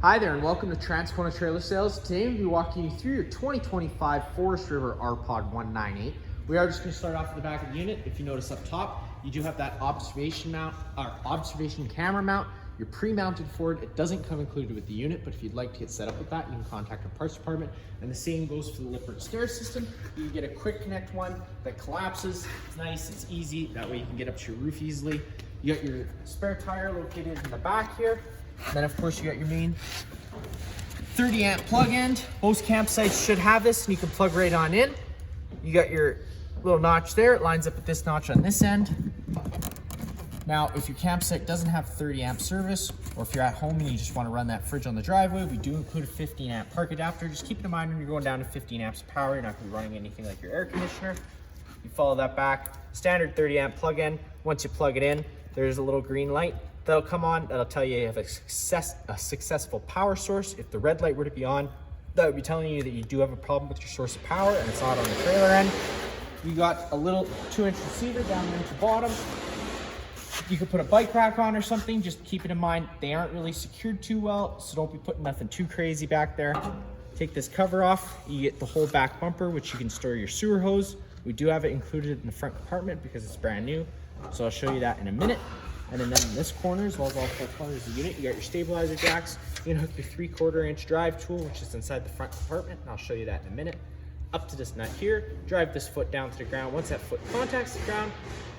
Hi there and welcome to Transcona Trailer Sales. Today we'll be walking you through your 2025 Forest River Rpod 198. We are just going to start off at the back of the unit. If you notice up top, you do have that observation camera mount. You're pre-mounted for it. It doesn't come included with the unit, but if you'd like to get set up with that, you can contact our parts department. And the same goes for the Rpod stair system. You can get a quick connect one that collapses. It's nice, it's easy. That way you can get up to your roof easily. You got your spare tire located in the back here. And then of course you got your main 30 amp plug end. Most campsites should have this and you can plug right on in. You got your little notch there. It lines up with this notch on this end. Now, if your campsite doesn't have 30 amp service, or if you're at home and you just want to run that fridge on the driveway, we do include a 15 amp park adapter. Just keep in mind when you're going down to 15 amps of power, you're not going to be running anything like your air conditioner. You follow that back. Standard 30 amp plug in. Once you plug it in, there's a little green light that'll come on. That'll tell you have a successful power source. If the red light were to be on, that would be telling you that you do have a problem with your source of power and it's not on the trailer end. You got a little 2-inch receiver down there at the bottom. You could put a bike rack on or something. Just keep it in mind, they aren't really secured too well, so don't be putting nothing too crazy back there. Take this cover off. You get the whole back bumper, which you can store your sewer hose. We do have it included in the front compartment because it's brand new. So I'll show you that in a minute. And then in this corner, as well as all 4 corners of the unit, you got your stabilizer jacks. You can hook your 3/4 inch drive tool, which is inside the front compartment, and I'll show you that in a minute. Up to this nut here, drive this foot down to the ground. Once that foot contacts the ground,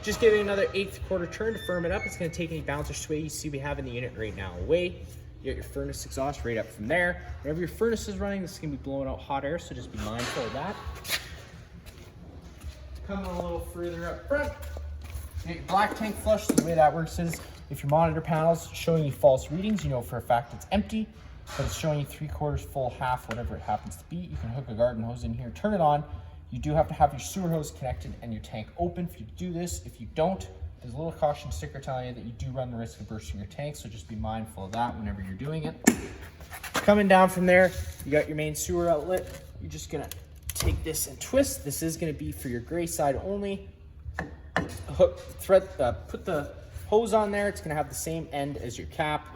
just give it another 1/8 turn to firm it up. It's gonna take any bounce or sway you see we have in the unit right now away. You got your furnace exhaust right up from there. Whenever your furnace is running, this is gonna be blowing out hot air, so just be mindful of that. Coming a little further up front, you get your black tank flush. So the way that works is if your monitor panel's showing you false readings, you know for a fact it's empty, but it's showing you 3/4 full, half, whatever it happens to be. You can hook a garden hose in here, turn it on. You do have to have your sewer hose connected and your tank open for you to do this. If you don't, there's a little caution sticker telling you that you do run the risk of bursting your tank, so just be mindful of that whenever you're doing it. Coming down from there, you got your main sewer outlet. You're just gonna take this and twist. This is gonna be for your gray side only. Put the hose on there. It's gonna have the same end as your cap.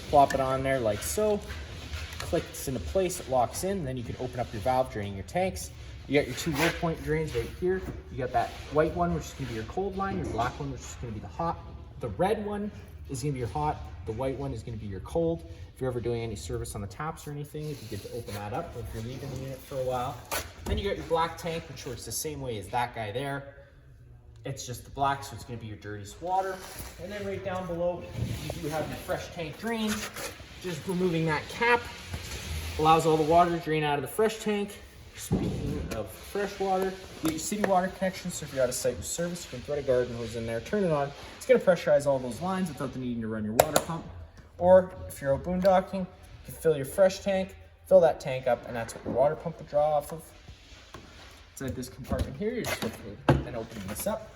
Plop it on there like so. Click this into place, it locks in. Then you can open up your valve, draining your tanks. You got your 2 low point drains right here. You got that white one, which is gonna be your cold line, your black one, which is gonna be the hot. The red one is gonna be your hot. The white one is gonna be your cold. If you're ever doing any service on the taps or anything, you can get to open that up if you're leaving the unit for a while. Then you got your black tank, which works the same way as that guy there. It's just the black, so it's gonna be your dirtiest water. And then right down below, you do have your fresh tank drain. Just removing that cap allows all the water to drain out of the fresh tank. Speaking of fresh water, you get your city water connection, so if you're out of site with service, you can thread a garden hose in there, turn it on. It's gonna pressurize all those lines without the needing to run your water pump. Or if you're out boondocking, you can fill your fresh tank, fill that tank up, and that's what your water pump would draw off of. Inside this compartment here, you're just lifting and opening this up.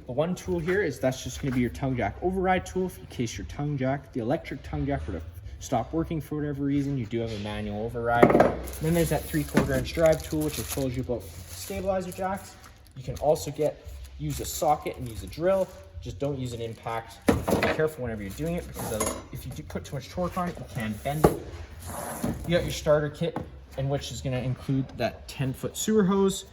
The one tool here is that's just gonna be your tongue jack override tool in case your tongue jack, the electric tongue jack, were to stop working for whatever reason. You do have a manual override. Then there's that 3/4 inch drive tool, which I told you about stabilizer jacks. You can also use a socket and use a drill. Just don't use an impact. Be careful whenever you're doing it, because if you do put too much torque on it, you can bend it. You got your starter kit, in which is gonna include that 10-foot sewer hose,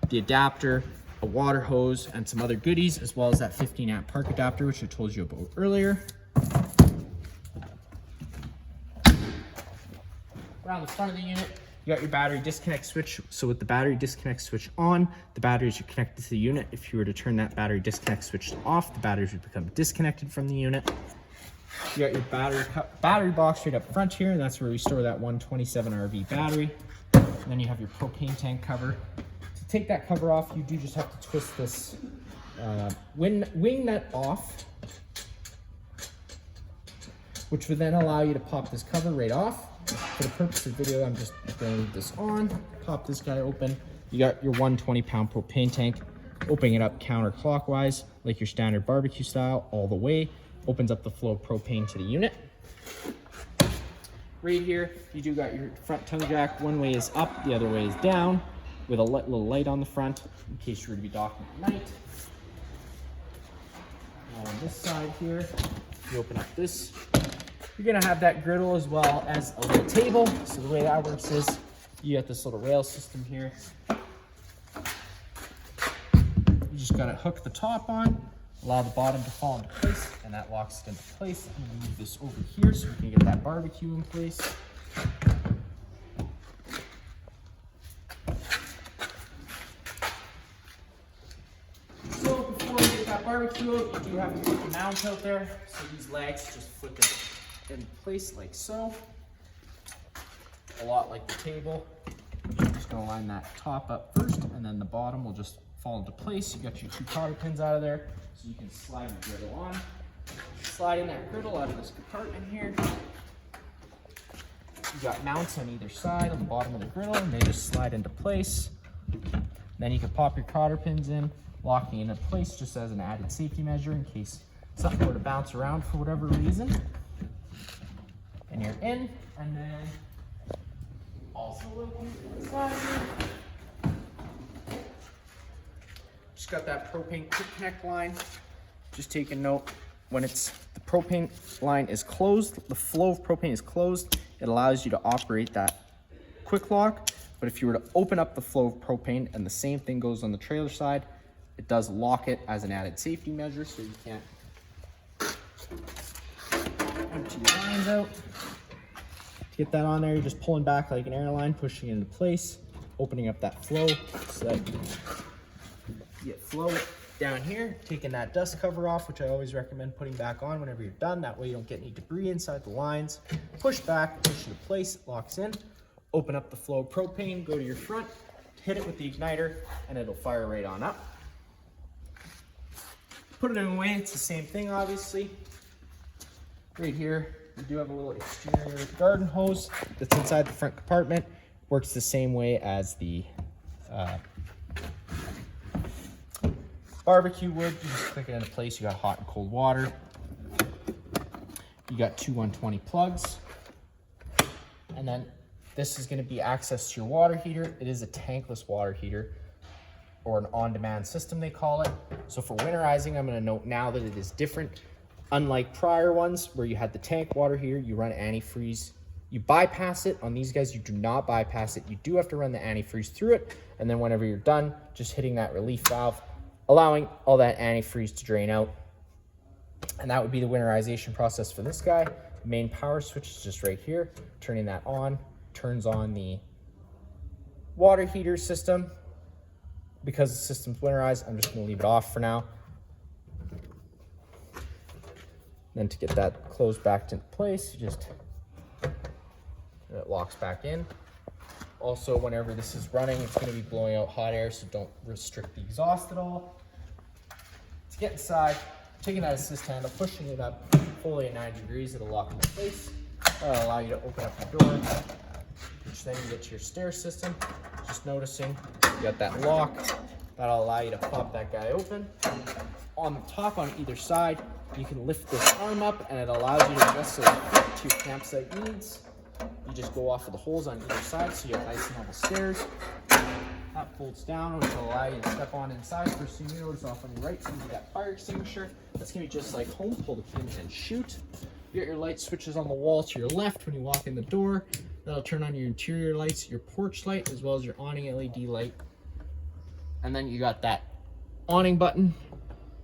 the adapter, a water hose, and some other goodies, as well as that 15 amp park adapter, which I told you about earlier. Around the front of the unit, you got your battery disconnect switch. So with the battery disconnect switch on, the batteries are connected to the unit. If you were to turn that battery disconnect switch off, the batteries would become disconnected from the unit. You got your battery box right up front here, and that's where we store that 127 RV battery. And then you have your propane tank cover. To take that cover off, you do just have to twist this wing nut off, which would then allow you to pop this cover right off. For the purpose of the video, I'm just going to leave this on. Pop this guy open. You got your 120-pound propane tank. Opening it up counterclockwise, like your standard barbecue style, all the way. Opens up the flow of propane to the unit. Right here, you do got your front tongue jack. One way is up, the other way is down, with a little light on the front in case you were to be docking at night. On this side here, you open up this, You're gonna have that griddle as well as a little table. So the way that works is you got this little rail system here. You just gotta hook the top on, allow the bottom to fall into place, and that locks it into place. I'm gonna move this over here so we can get that barbecue in place. So before you get that barbecue out, you do have to put the mount out there. So these legs just flip in place like so. A lot like the table. I'm just gonna line that top up first, and then the bottom will just fall into place. You got your 2 cotter pins out of there, so you can slide your griddle on. Sliding that griddle out of this compartment here. You got mounts on either side on the bottom of the griddle, and they just slide into place. Then you can pop your cotter pins in, locking it into place just as an added safety measure in case something were to bounce around for whatever reason. And you're in, and then also looking inside here. Just got that propane quick connect line. Just take a note, when the propane line is closed, the flow of propane is closed, it allows you to operate that quick lock. But if you were to open up the flow of propane, and the same thing goes on the trailer side, it does lock it as an added safety measure, so you can't empty your lines out. To get that on there, you're just pulling back like an airline, pushing it into place, opening up that flow so that you get flow down here, taking that dust cover off, which I always recommend putting back on whenever you're done. That way you don't get any debris inside the lines. Push back, push into place, it locks in. Open up the flow of propane, go to your front, hit it with the igniter, and it'll fire right on up. Put it away, it's the same thing obviously. Right here, we do have a little exterior garden hose that's inside the front compartment. Works the same way as the barbecue would. You just click it into place. You got hot and cold water. You got 2 120 plugs. And then this is going to be access to your water heater. It is a tankless water heater, or an on-demand system they call it. So for winterizing, I'm going to note now that it is different. Unlike prior ones where you had the tank water heater, you run antifreeze. You bypass it. On these guys, you do not bypass it. You do have to run the antifreeze through it. And then whenever you're done, just hitting that relief valve, allowing all that antifreeze to drain out. And that would be the winterization process for this guy. The main power switch is just right here. Turning that on, turns on the water heater system. Because the system's winterized, I'm just gonna leave it off for now. Then to get that closed back into place, you just, it locks back in. Also, whenever this is running, it's gonna be blowing out hot air, so don't restrict the exhaust at all. To get inside, taking that assist handle, pushing it up fully at 90 degrees, it'll lock into place. That'll allow you to open up the door, which then you get to your stair system. Just noticing, you got that lock. That'll allow you to pop that guy open. On the top, on either side, you can lift this arm up, and it allows you to adjust it to your campsite needs. You just go off of the holes on either side, so you have nice and level stairs. That folds down, which will allow you to step on inside. First thing you notice off on your right, so you that fire extinguisher. That's gonna be just like home. Pull the pin and shoot. You got your light switches on the wall to your left when you walk in the door. That'll turn on your interior lights, your porch light, as well as your awning LED light. And then you got that awning button.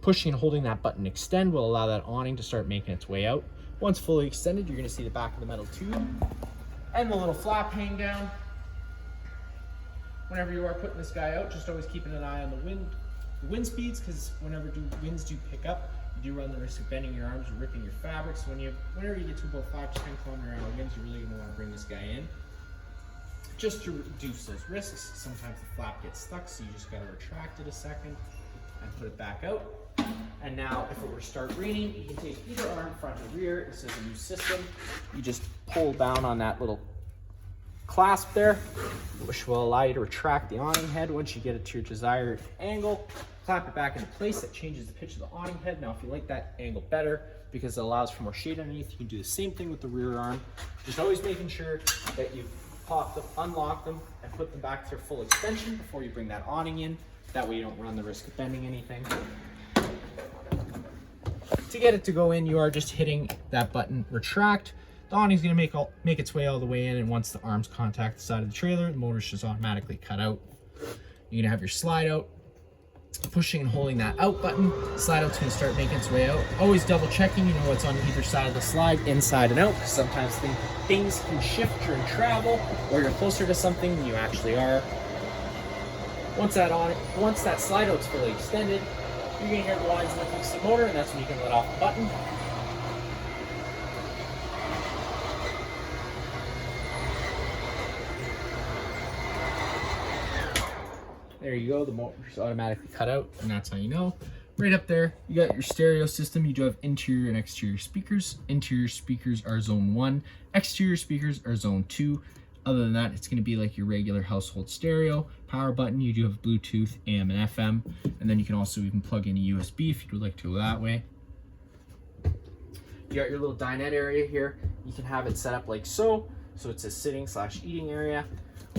Pushing and holding that button extend will allow that awning to start making its way out. Once fully extended, you're gonna see the back of the metal tube and the little flap hang down. Whenever you are putting this guy out, just always keeping an eye on the wind speeds, because whenever winds do pick up, you do run the risk of bending your arms and ripping your fabric. So whenever you get to about 5 to 10 kilometer an hour winds, you're really gonna wanna bring this guy in. Just to reduce those risks. Sometimes the flap gets stuck, so you just gotta retract it a second and put it back out. And now, if it were to start raining, you can take either arm, front or rear. This is a new system. You just pull down on that little clasp there, which will allow you to retract the awning head. Once you get it to your desired angle, clap it back into place. That changes the pitch of the awning head. Now, if you like that angle better, because it allows for more shade underneath, you can do the same thing with the rear arm. Just always making sure that you pop them, unlock them, and put them back to their full extension before you bring that awning in. That way you don't run the risk of bending anything. To get it to go in, you are just hitting that button, retract. The awning's gonna make its way all the way in, and once the arms contact the side of the trailer, the motor's just automatically cut out. You're gonna have your slide out. Pushing and holding that out button, slide out's gonna start making its way out. Always double checking, you know what's on either side of the slide, inside and out, because sometimes things can shift during travel, or you're closer to something than you actually are. Once that slide out's fully extended, you're gonna hear the lines in the pixie motor, and that's when you can let off the button. There you go, the motor's automatically cut out, and that's how you know. Right up there, you got your stereo system. You do have interior and exterior speakers. Interior speakers are zone 1, exterior speakers are zone 2. Other than that, it's gonna be like your regular household stereo. Power button, you do have Bluetooth, AM and FM, and then you can also even plug in a USB if you would like to go that way. You got your little dinette area here. You can have it set up like so it's a sitting/eating area.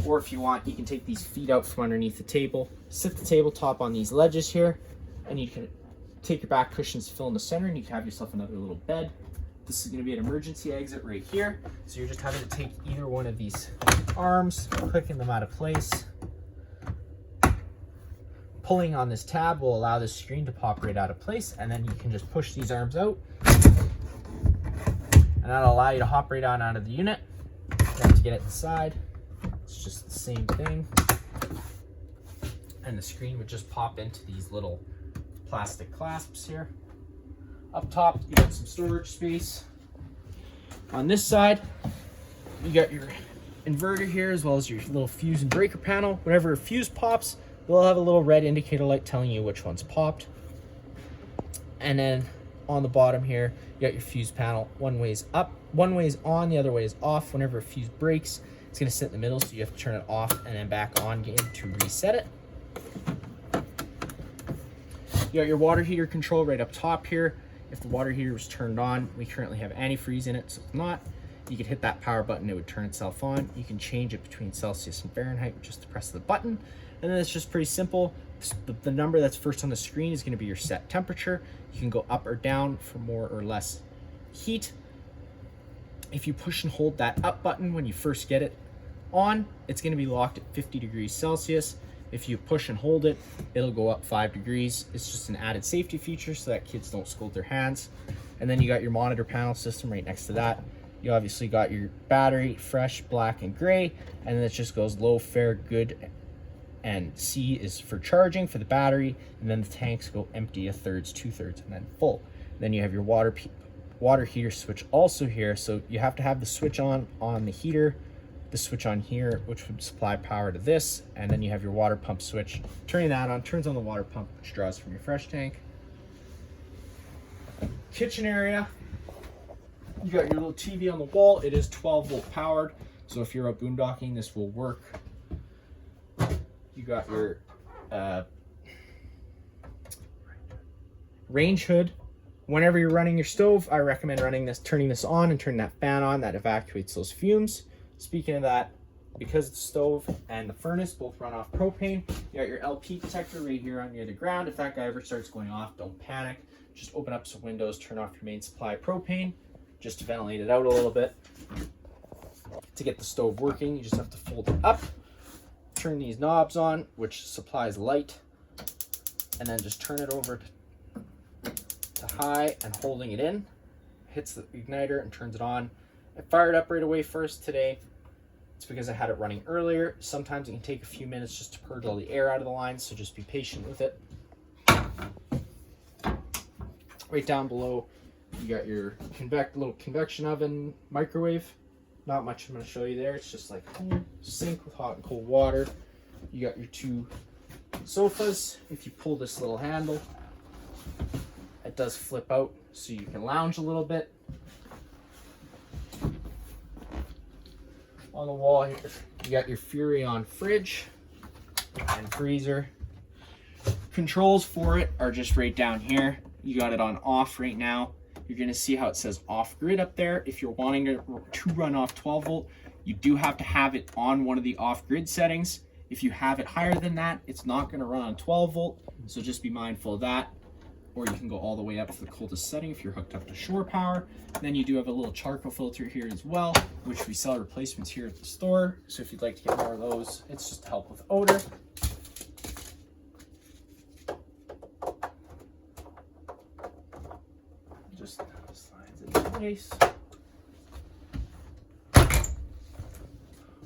Or if you want, you can take these feet out from underneath the table, sit the tabletop on these ledges here, and you can take your back cushions, fill in the center, and you can have yourself another little bed. This is going to be an emergency exit right here. So you're just having to take either one of these arms, clicking them out of place. Pulling on this tab will allow this screen to pop right out of place, and then you can just push these arms out, and that'll allow you to hop right on out of the unit. Then to get it inside, it's just the same thing, and the screen would just pop into these little plastic clasps here. Up top, you got some storage space. On this side, you got your inverter here, as well as your little fuse and breaker panel. Whenever a fuse pops, they'll have a little red indicator light telling you which one's popped. And then on the bottom here, you got your fuse panel. One way's up, one way's on, the other way is off. Whenever a fuse breaks, it's gonna sit in the middle, so you have to turn it off and then back on again to reset it. You got your water heater control right up top here. If the water heater was turned on, we currently have antifreeze in it, so if not, you could hit that power button, it would turn itself on. You can change it between Celsius and Fahrenheit with just the press of the button. And then it's just pretty simple. The number that's first on the screen is gonna be your set temperature. You can go up or down for more or less heat. If you push and hold that up button when you first get it on, it's gonna be locked at 50 degrees Celsius. If you push and hold it, it'll go up 5 degrees. It's just an added safety feature so that kids don't scald their hands. And then you got your monitor panel system right next to that. You obviously got your battery, fresh, black, and gray, and then it just goes low, fair, good, and C is for charging for the battery, and then the tanks go empty, 1/3, 2/3, and then full. Then you have your water heater switch also here, so you have to have the switch on the heater, the switch on here, which would supply power to this, and then you have your water pump switch. Turning that on turns on the water pump, which draws from your fresh tank. Kitchen area, you got your little TV on the wall. It is 12-volt powered, so if you're out boondocking, this will work. You got your range hood. Whenever you're running your stove, I recommend turning this on and turning that fan on. That evacuates those fumes. Speaking of that, because the stove and the furnace both run off propane, you got your LP detector right here on near the ground. If that guy ever starts going off, don't panic. Just open up some windows, turn off your main supply of propane, just to ventilate it out a little bit. To get the stove working, you just have to fold it up, turn these knobs on, which supplies light, and then just turn it over to high and holding it in, hits the igniter and turns it on. I fired up right away first today. It's because I had it running earlier. Sometimes it can take a few minutes just to purge all the air out of the lines, so just be patient with it. Right down below, you got your little convection oven microwave. Not much I'm going to show you there. It's just like a sink with hot and cold water. You got your 2 sofas. If you pull this little handle, it does flip out so you can lounge a little bit. On the wall here, you got your Furrion fridge and freezer. Controls for it are just right down here. You got it on off right now. You're gonna see how it says off grid up there. If you're wanting to run off 12 volt, you do have to have it on one of the off grid settings. If you have it higher than that, it's not gonna run on 12 volt. So just be mindful of that. or you can go all the way up to the coldest setting if you're hooked up to shore power. And then you do have a little charcoal filter here as well, which we sell replacements here at the store. So if you'd like to get more of those, it's just to help with odor. Just slides into place.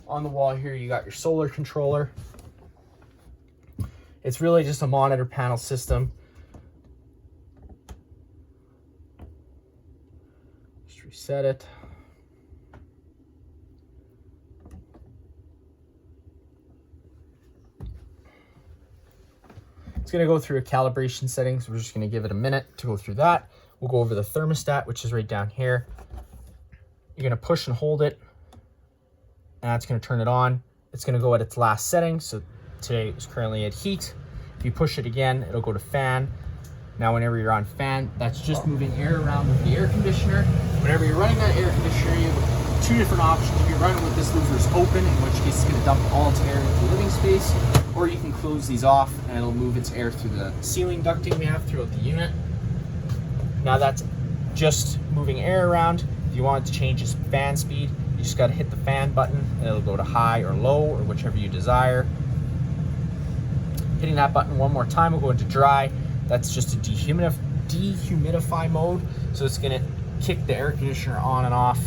On the wall here, you got your solar controller. It's really just a monitor panel system. Just reset it. It's going to go through a calibration settings. We're just going to give it a minute to go through that. We'll go over the thermostat, which is right down here. You're going to push and hold it, and that's going to turn it on. It's going to go at its last setting. So today it's currently at heat. If you push it again, it'll go to fan. Now, whenever you're on fan, that's just moving air around with the air conditioner. Whenever you're running that air conditioner, you have two different options. You can run it with this louver's open, in which case it's going to dump all its air into the living space, or you can close these off and it'll move its air through the ceiling ducting we have throughout the unit. Now that's just moving air around. If you want it to change its fan speed, you just got to hit the fan button and it'll go to high or low or whichever you desire. Hitting that button one more time will go into dry. That's just a dehumidify mode. So it's going to kick the air conditioner on and off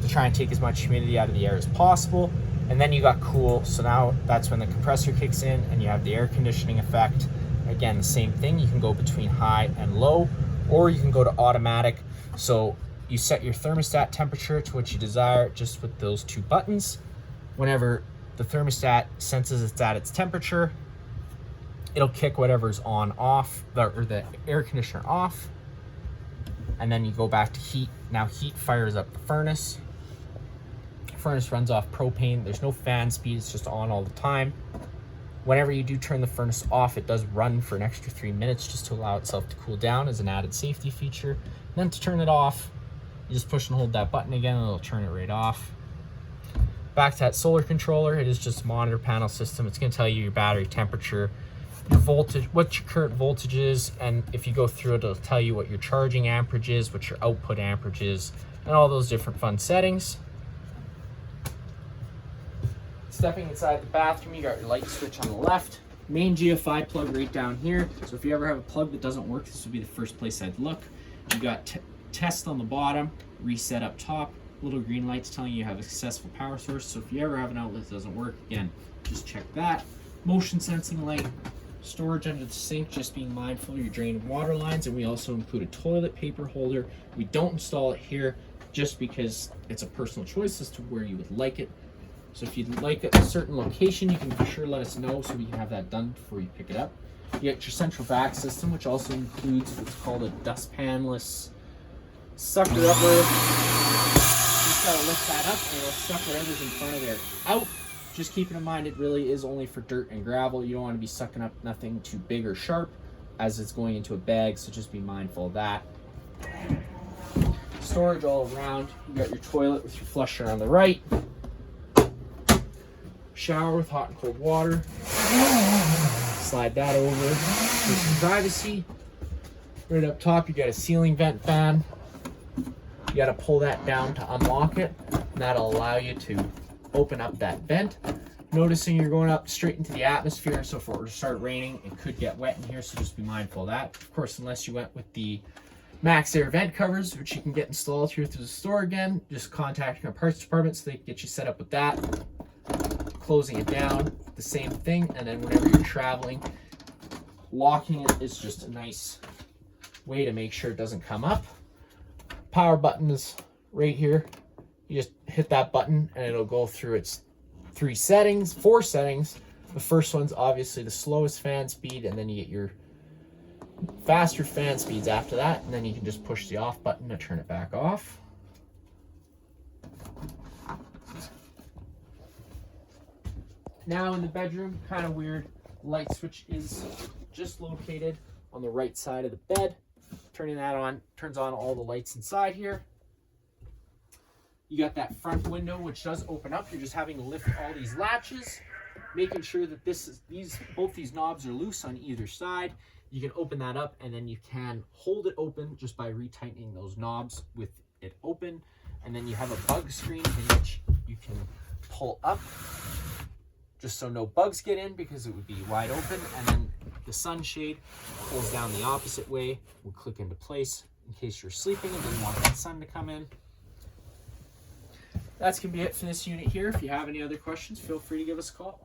to try and take as much humidity out of the air as possible. And then you got cool. So now that's when the compressor kicks in and you have the air conditioning effect. Again, the same thing. You can go between high and low, or you can go to automatic. So you set your thermostat temperature to what you desire just with those two buttons. Whenever the thermostat senses it's at its temperature, it'll kick whatever's on off, or the air conditioner off. And then you go back to heat. Now heat fires up the furnace. The furnace runs off propane. There's no fan speed, it's just on all the time. Whenever you do turn the furnace off, it does run for an extra 3 minutes just to allow itself to cool down as an added safety feature. And then to turn it off, you just push and hold that button again and it'll turn it right off. Back to that solar controller, it is just a monitor panel system. It's going to tell you your battery temperature, your voltage, what your current voltage is, and if you go through it, it'll tell you what your charging amperage is, what your output amperage is, and all those different fun settings. Stepping inside the bathroom, you got your light switch on the left, main GFI plug right down here. So if you ever have a plug that doesn't work, this would be the first place I'd look. You got test on the bottom, reset up top, little green lights telling you have a successful power source. So if you ever have an outlet that doesn't work, again, just check that. Motion sensing light, storage under the sink, just being mindful of your drain and water lines. And we also include a toilet paper holder. We don't install it here just because it's a personal choice as to where you would like it. So if you'd like a certain location, you can for sure let us know so we can have that done before you pick it up. You get your central vac system, which also includes what's called a dustpanless sucker upper. You just gotta lift that up and it'll suck whatever's in front of there out. Just keeping in mind, it really is only for dirt and gravel. You don't want to be sucking up nothing too big or sharp as it's going into a bag, so just be mindful of that. Storage all around. You got your toilet with your flusher on the right. Shower with hot and cold water. Slide that over for some privacy. Right up top, you got a ceiling vent fan. You got to pull that down to unlock it, and that'll allow you to open up that vent. Noticing you're going up straight into the atmosphere, so if it were to start raining, it could get wet in here, so just be mindful of that. Of course, unless you went with the Max Air vent covers, which you can get installed here through the store again, just contact our parts department so they can get you set up with that. Closing it down, the same thing, and then whenever you're traveling, locking it is just a nice way to make sure it doesn't come up. Power button is right here. You just hit that button and it'll go through its four settings. The first one's obviously the slowest fan speed, and then you get your faster fan speeds after that, and then you can just push the off button to turn it back off. Now in the bedroom, kind of weird, light switch is just located on the right side of the bed. Turning that on turns on all the lights inside here. You got that front window, which does open up. You're just having to lift all these latches, making sure that both these knobs are loose on either side. You can open that up, and then you can hold it open just by retightening those knobs with it open. And then you have a bug screen in which you can pull up just so no bugs get in, because it would be wide open. And then the sunshade pulls down the opposite way, will click into place in case you're sleeping and didn't want that sun to come in. That's going to be it for this unit here. If you have any other questions, feel free to give us a call.